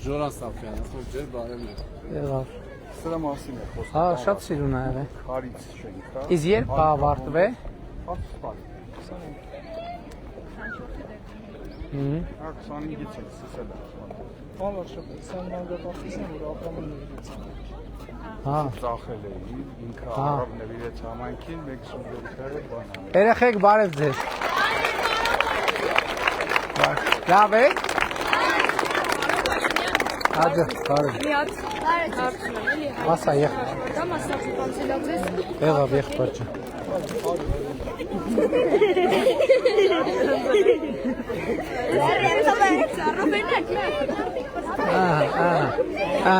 Ժորան Սաֆյան, ջեր բարևն է։ Եղավ։ Սրա մասին է խոսքը։ Հա, շատ սիրուն ա եղել։ Քարից շենք, հա։ Իսկ երբ ավարտվե։ Պատսպան։ Հա 25-ից է սկսել։ Բանը շատ է, սա մանգապարտիզն է, որ ապրանքներից է։ Հա։ Ծախել էի, ինքը առավ նվիրեց համայնքին, մեկ սուբյեկտերը բան։ Երեխեք բարև ձեզ։ Լավ եք։ Հաջո, բարև։ Միած հարցն եմ, էլի։ Ասա եղբայր։ Դա մասնապատանցելացես։ Եղավ եղբայր ջան։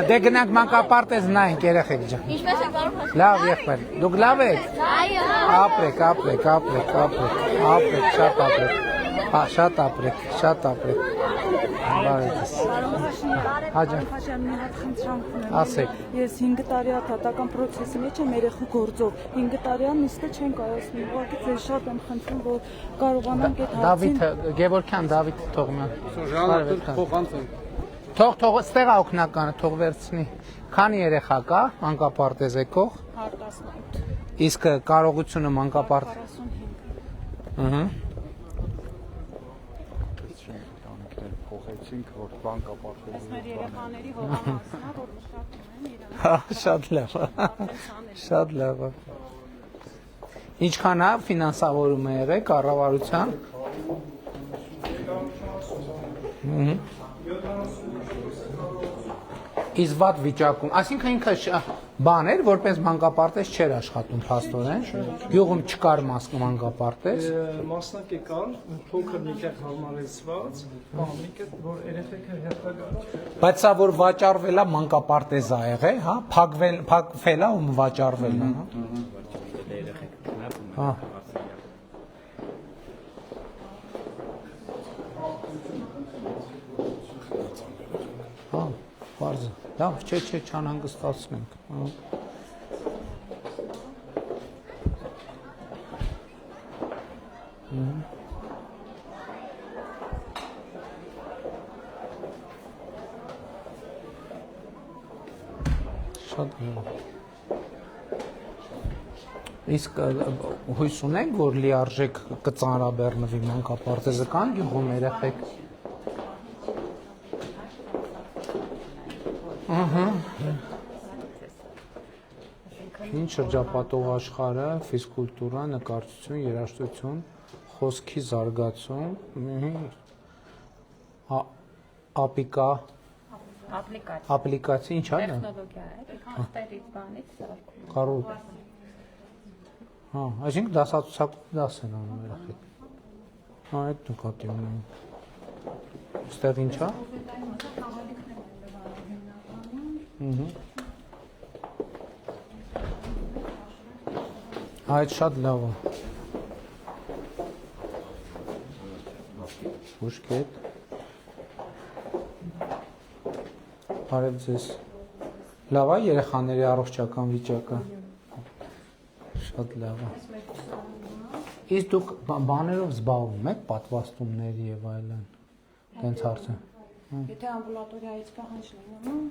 Դե գնանք մանկապարտեզ նայենք երեխեք ջան։ Ինչպես է կարող հասնել։ Լավ եղբայր։ Դուք լավ եք։ Այո։ Ապրեք, շատ ապրեք։ Հա, շատ ապրեք։ Բարև ձեզ։ Հաջա։ Մի հատ խնդրանք ունեմ։ Ասեք։ Ես 5 տարի հատական process-ի մեջ եմ երեխու գործով։ 5 տարի նիստը չեն կայացնում։ Ուղղակի ձեզ շատ եմ խնդրում, որ կարողանանք այդ հարցին։ Դավիթ Գևորգյան Դավիթ Թողման։ Փոխանցեմ։ Թող ստեղ օգնականը թող վերցնի։ Քանի երեխա կա մանկապարտեզ եկող։ 18։ Իսկ կարողությունը մանկապարտ։ 45։ Ահա։ Փոխեցինք, որ բանկապարտեզը։ Մեր երեխաների հողամասն է, որ մշակում են իրան։ Հա, շատ լավ։ Շատ լավ։ Ինչքան է ֆինանսավորումը եղել կառավարության։ Իսկ վատ վիճակում, այսինքն ինքը բան էր, որպես մանկապարտեզ չէր աշխատում փաստորեն, գյուղում չկար մանկապարտեզ։ Մասնակի կան, փոքր մի կերպ համարեցված, մի կերպ որ երեխեքը հերթական։ Բայց սա որ վաճառվել է մանկապարտեզ ա եղել, հա, փակվել է ու վաճառվել է, հա։ Հա, բարձ է։ Լավ, չէ, չանհանգստացնենք։ Շատ լավ։ Իսկ հույս ունենք, որ լիարժեք կծանրաբեռնվի մանկապարտեզը կան գյուղում երեխեք։ Ինչ շրջապատող աշխարհը, ֆիզկուլտուրա, նկարչություն, երաժշտություն, խոսքի զարգացում, ապլիկացիա, ինչ է դա։ Տեխնոլոգիա է, քարտերի բանից սարքում։ Կարո՞ղ։ Հա, այսինքն դասացուցակում դաս են անում երեխեք։ Հա, այդ նկատի ունեմ։ Այստեղ ինչ է։ Այդ շատ լավ է։ Ուշքետ։ Բարև ձեզ։ Լավ է երեխաների առողջական վիճակը։ Շատ լավ է։ Իսկ դուք բաներով զբաղվում եք, պատվաստումների եւ այլն։ Տենց հարցը։ Եթե ամբուլատորիայից պահանջ լինում,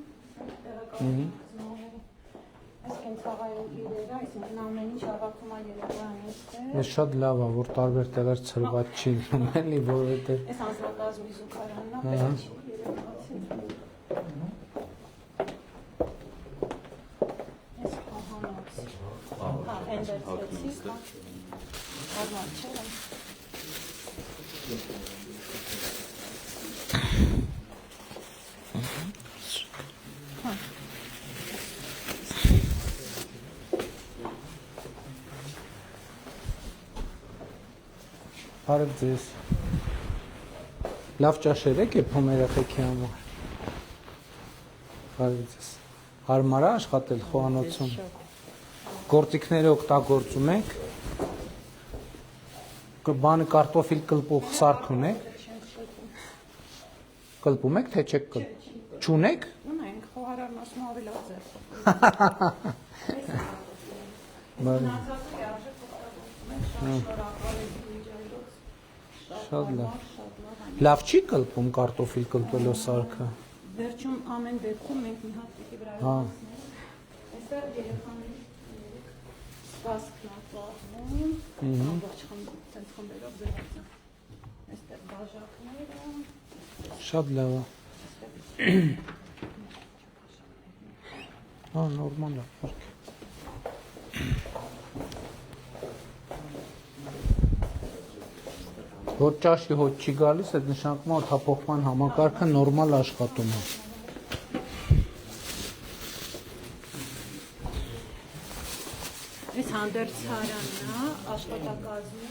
այս կենցաղային իրերը, այսինքն ամեն ինչ հավաքում է երեխաներից է։ Ես շատ լավ է, որ տարբեր տեղեր ծրված չի լինում, էլի, որովհետեւ Այս անձնակազմի զուգարանն է, պետք չի երեխացին։ Այս պահանոց։ Հա, էնդերցեցի, հարմար չէ։ Բարև ձեզ։ Լավ ճաշեր եք եփում երեխեքի համար։ Բարև ձեզ։ Հարմար է աշխատել խոհանոցում։ Գործիքները օգտագործում եք։ Բանը կարտոֆիլ կլպող սարք ունեք։ Կլպում եք, թե չեք կլպում։ Չունեք։ Ունենք, խոհարարն ասում ավելացել։ Բարև։ Շատ լավ։ Լավ չի կլպում կարտոֆիլ կլպելով սարքը։ Վերջում ամեն դեպքում մենք մի հատ պիտի վրա Հա։ Այստեղ երեխաների սպասքն է պահում, ամբողջ խմբերով ձևացան։ Այստեղ բաժակները։ Շատ լավ է։ Հա, նորմալ է։ Որ ճաշի հոտ չի գալիս, այդ նշանակում է օդափոխման համակարգը նորմալ աշխատում է։ Այս հանդերձարանն է, աշխատակազմի,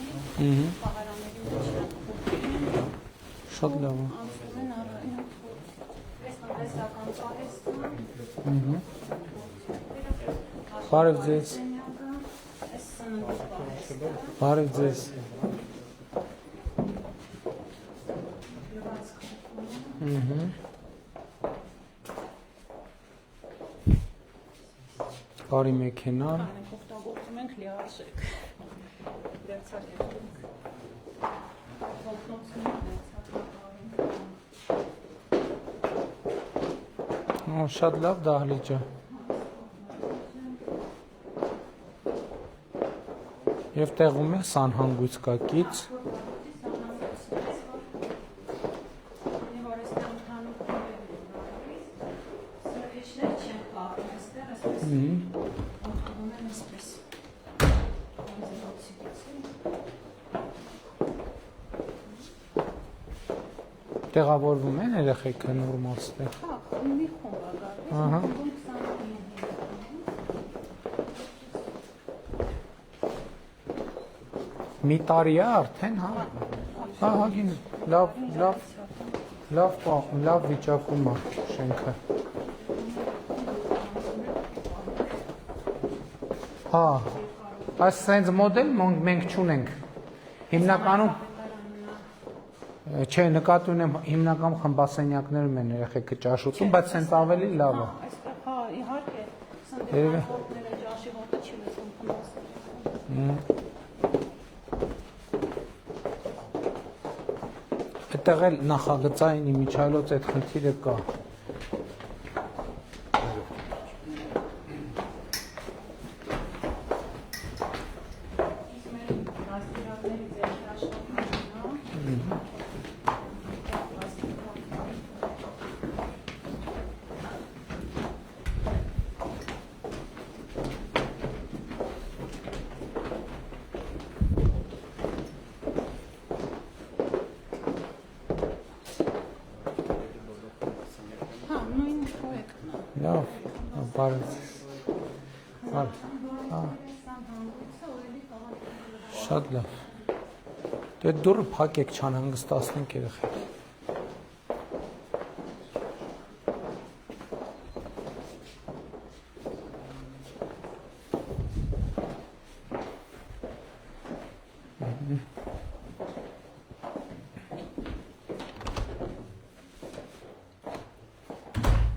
պահարանների մեջ Շատ լավ է։ անցնում են առային այս տնտեսական պահեստը, Բարև ձեզ։ այս սննդի պահեստը, Բարև ձեզ։ Բարի մեքենա։ մենք օգտագործում ենք լիարժեք։ Վերցար ենք։ Շատ լավ դահլիճ է։ Եվ տեղում է սանհանգույց կակից։ Տեղավորվում են երեխեքը նորմալ ստեղ։ Մի խումբ է գալիս։ Ահա։ Մի տարի է արդեն, հա։ Հա, հագին լավ վիճակում է շենքը։ Հա, այս սենց մոդել մենք չունենք։ Հիմնականում չէ, նկատի ունեմ հիմնական խմբասենյակներում են երեխեքը ճաշ ուտում, բայց սենց ավելի լավ է։ Այստեղ հա, իհարկե, սնդեկանները ճաշի հոտը չի լսում խմբասենյակում։ Այդտեղ էլ նախագծային իմիջայլոց այդ խնդիրը կա։ Հա, նույն պրոյեկտն է։ Լավ, բարև։ Շատ լավ։ Դե դուրը փակեք չանհանգստացնենք երեխեք։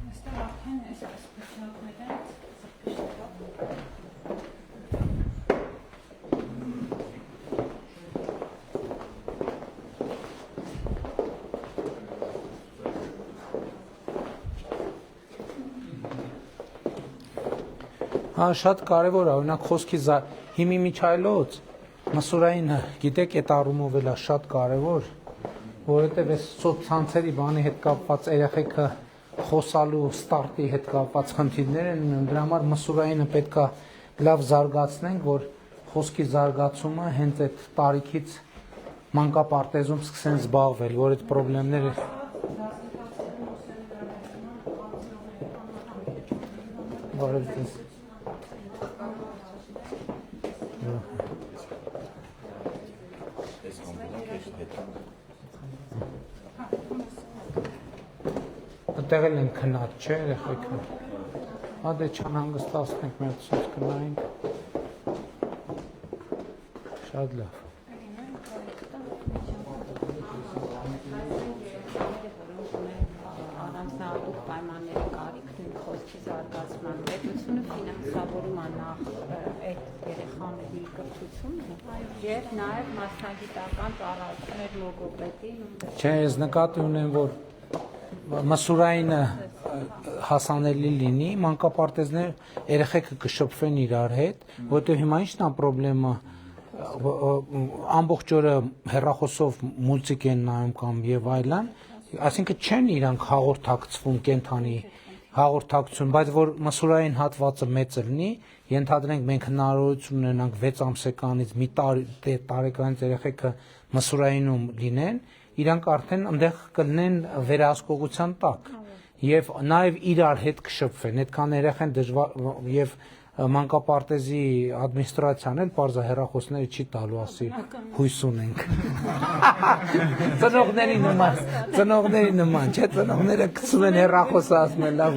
Այստեղ արդեն այս սպեցիալները Հա, շատ կարևոր է, օրինակ խոսքի հիմի միջայլոց մսուրայինը, գիտեք, այդ առումով էլ է շատ կարևոր, որովհետև այս սոցցանցերի բանի հետ կապված երեխեքը խոսալու ստարտի հետ կապված խնդիրներ են ունեն, դրա համար մսուրայինը պետք է լավ զարգացնենք, որ խոսքի զարգացումը հենց այդ տարիքից մանկապարտեզում սկսեն զբաղվել, որ այդ խնդիրները բարև ձեզ։ Այդտեղ էլ են քնած, չէ, երեխեքը։ Հա դե չանհանգստացնենք, մի հատ սոց կնայինք։ Շատ լավ։ առանձնահատուկ պայմանների կարիքն ունի խոսքի զարգացման, պետությունը ֆինանսավորում է նախ այդ երեխաների կրթությունը եւ նաեւ մասնագիտական ծառայություններ լոգոպեդին։ Չէ, ես նկատի ունեմ, որ մսուրային հասանելի լինի, մանկապարտեզներ երեխեքը կշփվեն իրար հետ, որտեղ հիմա ինչն է խնդրեմը ամբողջ օրը հեռախոսով մուլտիկ են նայում կամ եւ այլն, այսինքն չեն իրանք հաղորդակցվում կենթանի հաղորդակցություն, բայց որ մսուրային հատվածը մեծ լինի, ենթադրենք մենք հնարավորություն ունենանք 6 ամսեկանից մի տարեկանից երեխեքը մսուրայինում լինեն, իրանք արդեն այնտեղ կլինեն վերահսկողության տակ եւ նաեւ իրար հետ կշփվեն, այդքան երեխան դժվար եւ մանկապարտեզի ադմինիստրացիան էլ բարձր հեռախոսները չի տալու, ասի հույս ունենք։ Ծնողների նման, չէ, ծնողները գցում են հեռախոսը, ասում են լավ։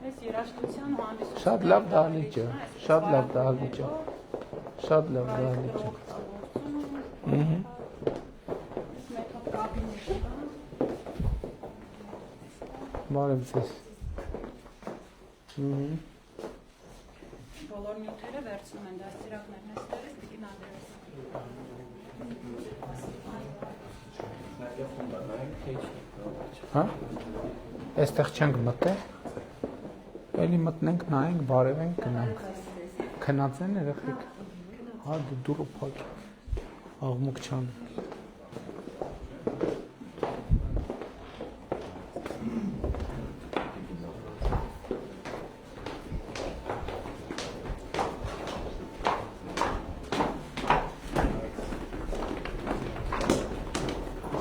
Այս երաժշտության հանդիսություն Շատ լավ դահլիճ է, շատ լավ դահլիճ է, շատ լավ դահլիճ է։ Բարև ձեզ։ բոլոր նյութերը վերցնում են դաստիարակներն էստեղից Տիկին Անդրեասյան։ Հա? Այստեղ չենք մտել։ Էլի մտնենք, նայենք, բարևենք, գնանք։ Քնած են երեխեք։ Հա, դուրը փակ։ Աղմուկ չան։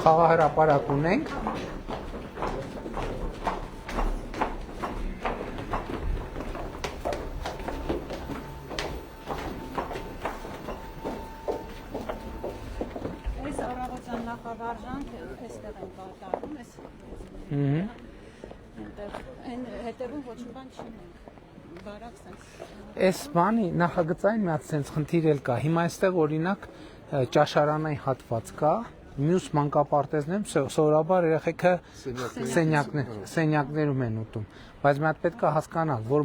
Խաղահրապարակ ունենք։ Այս առավոտյան նախավարժանքը այստեղ են կատարում, այս այն հետևում ոչ մի բան չի ունենք, բարակ սենց։ Այս բանի նախագծային մի հատ սենց խնդիր էլ կա։ Հիմա այստեղ օրինակ ճաշարանային հատված կա, մյուս մանկապարտեզներում սովորաբար երեխեքը սենյակներում են ուտում, բայց մի հատ պետք է հասկանալ, որ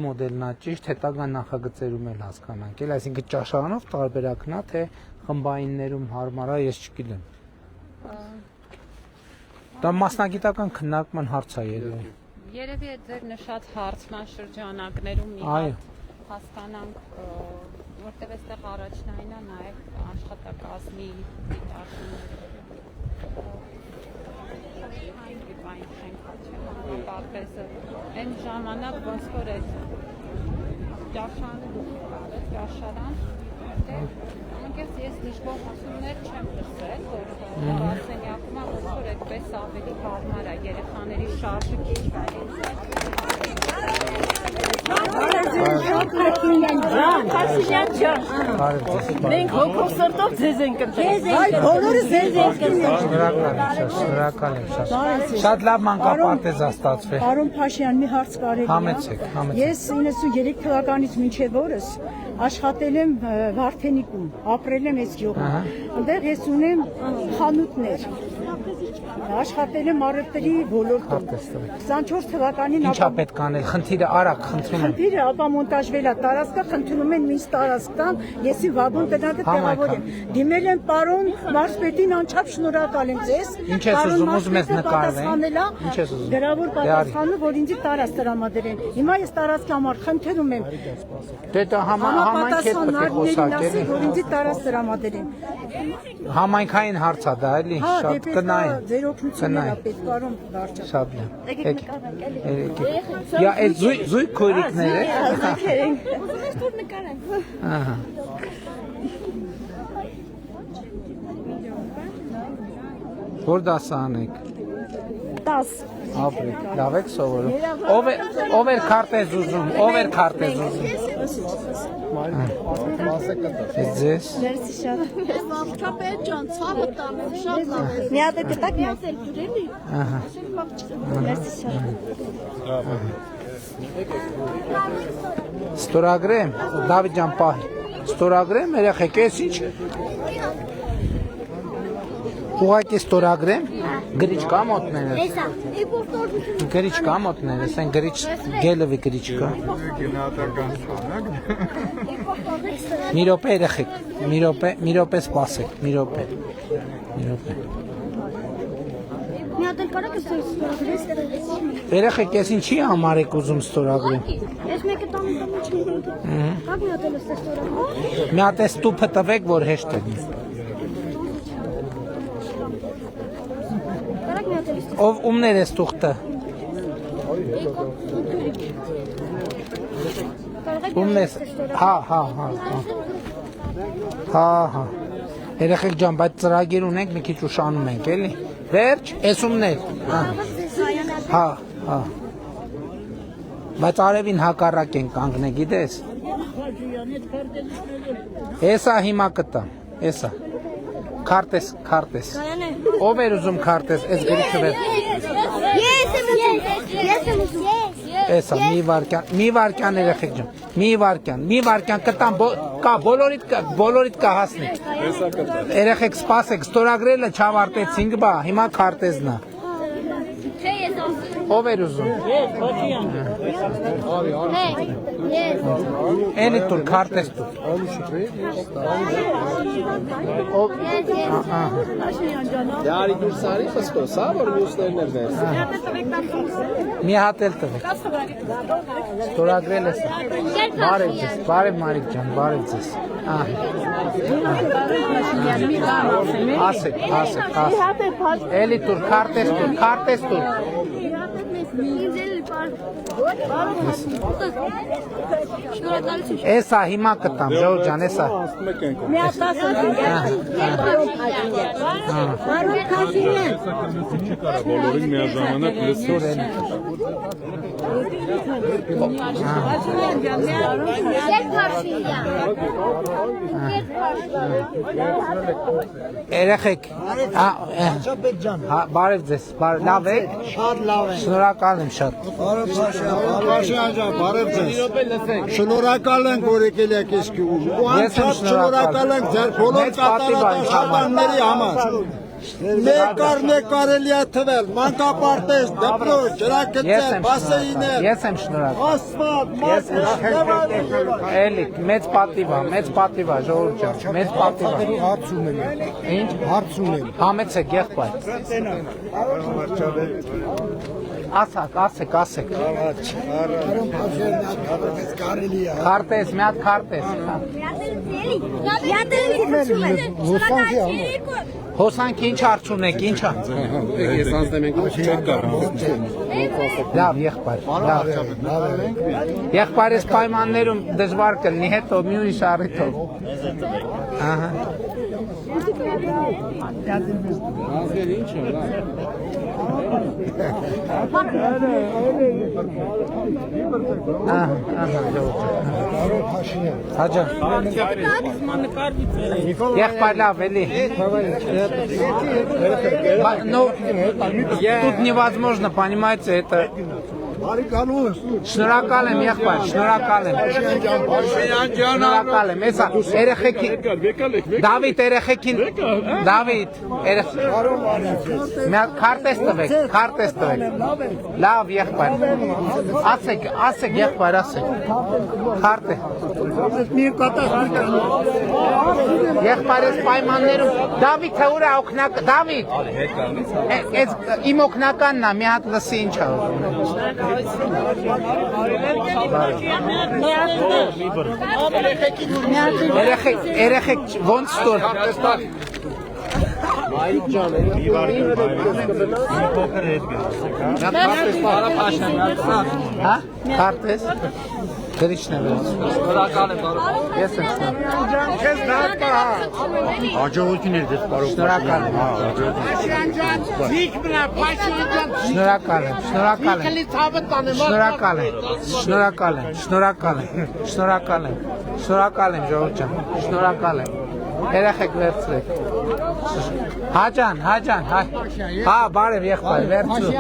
մոդելն է ճիշտ, հետագա նախագծերում էլ հասկանանք, էլ այսինքն ճաշարանով տարբերակն է, թե խմբայիններում հարմար է, ես չգիտեմ։ Դա մասնագիտական քննարկման հարց է երևի։ Երևի է ձեր նշած հարցման շրջանակներում մի հատ հասկանանք, որտեղ այստեղ առաջնային է նաև աշխատակազմի դիտարկումները։ Այն ժամանակ ոնց որ այդ ճաշարան, անկեղծ ես դժվար հասումներ չեմ լսել, որ ասենյակում ոնց որ այդպես ավելի հարմար է երեխաների շարժը քիչ Մենք հոգով սրտով ձեզ ենք ընտրել։ Բոլորը ձեզ ենք ընտրել։ Շնորհակալ եմ շատ։ Շատ լավ մանկապարտեզ է ստացվել։ Պարոն Փաշյան, մի հարց կարելի է։ Համեցեք։ Ես 93 թվականից մինչև օրս աշխատել եմ Վարդենիկում, ապրել եմ այս գյուղում։ Այնտեղ ես ունեմ խանութներ։ Աշխատել եմ առևտրի ոլորտում։ 24 թվականին Ինչա պետք անել, խնդիրը արագ խնդրում եմ։ Խնդիրը ապա մոնտաժվել է տարածքը, խնդրում են մինչ տարածք տան, եսի վագոն տնակը տեղավորեմ։ Դիմել եմ պարոն մարզպետին, անչափ շնորհակալ եմ ձեզ։ Ինչ ես ուզում ես նկարվեն։ Ինչ ես ուզում։ Գրավոր պատասխանը, որ ինձ տարածք տրամադրեն։ Հիմա ես տարածքի համար խնդրում եմ։ Դե դա համայնքից պետք է խոսակել։ Որ ինձ տարածք տրամադրեն։ Համայնքային հարց է դա, էլի, շատ կնային։ Ձեր օգնությունն է պետք, պարոն վարչապետ։ Շատ լավ։ Յա, այդ զույգ քույրիկներ է։ Ուզում ես թող նկարենք։ Ահա։ Որ դասան եք։ 10 Ապրեք, լավ եք սովորում։ Ով էր քարտեզ ուզում, ով էր քարտեզ ուզում։ Ձեզ։ Մերսի շատ։ Վարչապետ ջան, ցավը տանեմ, շատ լավ է։ Մի հատ կտակ մի հատ Դուրելի։ Ահա։ Մերսի շատ։ Ստորագրեմ, Դավիթ ջան, պահի։ Ստորագրեմ, երեխեք, էս ինչ։ ուղղակի ստորագրեմ, գրիչ կա մոտներս։ Էսա։ Գրիչ կա մոտներս, այն գրիչ գելովի գրիչ կա։ Գնահատական քանակ։ Մի րոպե երեխեք, մի րոպե սպասեք, մի րոպե։ Մի հատ էլ կարա կստորագրես։ Երեխեք, ես ինչի համար եք ուզում ստորագրեմ։ Ես մեկը տանը չեմ։ Կա մի հատ էլ ստորագրեմ։ Մի հատ է ստուփը տվեք, որ հեշտ է։ Կարակ մի հատ էլ Ով ումներ է ստուղտը։ Ումն ես, հա։ Երեխեք ջան, բայց ծրագիր ունենք, մի քիչ ուշանում ենք, էլի։ Վերջ, ես ումներ։ Հա։ Բայց արևին հակառակ են կանգնե, գիտես։ Էսա հիմա կտամ, էսա։ Քարտես։ Ով էր ուզում քարտես, այս գրիչը վեր։ Ես եմ ուզում։ Էսա, մի վարկյան երեխեք ջան, մի վարկյան կտամ, կա, բոլորիդ կա հասնի։ Երեխեք սպասեք, ստորագրելը չավարտեցինք բա, հիմա քարտեզն է։ Ով էր ուզում։ Էլի տուր, քարտեզ տուր։ Դարի դուրս արի ֆսկոս, հա, որ մյուսներն էլ վերս։ Մի հատ էլ տվեք։ Ստորագրել ես։ Բարև Մարիկ ջան, բարև ձեզ։ Ասեք։ Էլի տուր, քարտեզ տուր։ Էսա հիմա կտամ, Ժողովուրդ ջան, էսա։ Բոլորին միաժամանակ լսում։ Երեխեք, բարև ձեզ, լավ եք։ Շատ լավ է։ Շնորհակալ եմ շատ։ Փաշյան ջան, բարև ձեզ։ Շնորհակալ ենք, որ եկել եք իսկույն։ Ու անցած շնորհակալ ենք ձեր բոլոր կատարածաշրջանների համար։ Մեկ կարելի է թվել, մանկապարտեզ, դպրոց, ջրագծեր, բասեիններ։ Ես եմ շնորհակալ։ Ասֆալտ, Էլի, մեծ պատիվ է, Ժողովուրդ ջան, մեծ պատիվ է։ հարց ունեմ։ Ինչ։ Հարց ունեմ։ Համեցեք, եղբայր։ Ասեք։ Քարտեզ, մի հատ քարտեզ։ Հոսանքի ինչ հարց ունեք, ինչա։ Ես անցնեմ ենք չեք կարող։ Լավ, եղբայր, լավ։ Եղբայրս պայմաններում դժվար կլինի, հետո մի ուրիշ առիթով։ Ահա։ Ազգեր ինչ է, լավ։ Հաջա։ Եղբայր լավ, էլի։ Ну, тут невозможно, понимаете, это... Շնորհակալ եմ, եղբայր, շնորհակալ եմ։ Էսա, երեխեքին, Դավիթ, երեխեքին, Դավիթ, քարտեզ տվեք, լավ, եղբայր, ասեք, եղբայր, ասեք, քարտեզ, եղբայր, ես պայմաններում, Դավիթը ուր է օգնակ, Դավիթ, իմ օգնականն է, մի հատ լսի ինչ է։ Երեխեք ոնց ստոր Մայիկ ջան, հա, քարտեզ գրիչն է վերած։ շնորհակալ եմ, Ես եմ Հաջողություն էր դες կարող։ շնորհակալ եմ։ Շնորհակալ եմ, Ժողովուրդ ջան, շնորհակալ եմ։ Երեխեք վերցրեք։ Հաջան, հա, բարև եղբայր, վերցրեք։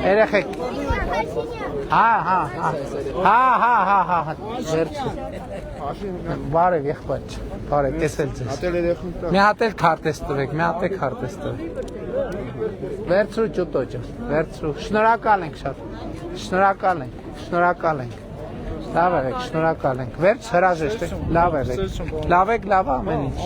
Երեխեք, Հա, վերջ։ Բարև եղբայր, բարև, տեսել ձեզ։ Մի հատ էլ քարտեզ տվեք, Վերցրու ջուտոջը, վերցրու, շնորհակալ ենք շատ, շնորհակալ ենք, լավ եղեք, շնորհակալ ենք, վերջ հրաժեշտ եք, լավ եղեք, լավ ամեն ինչ։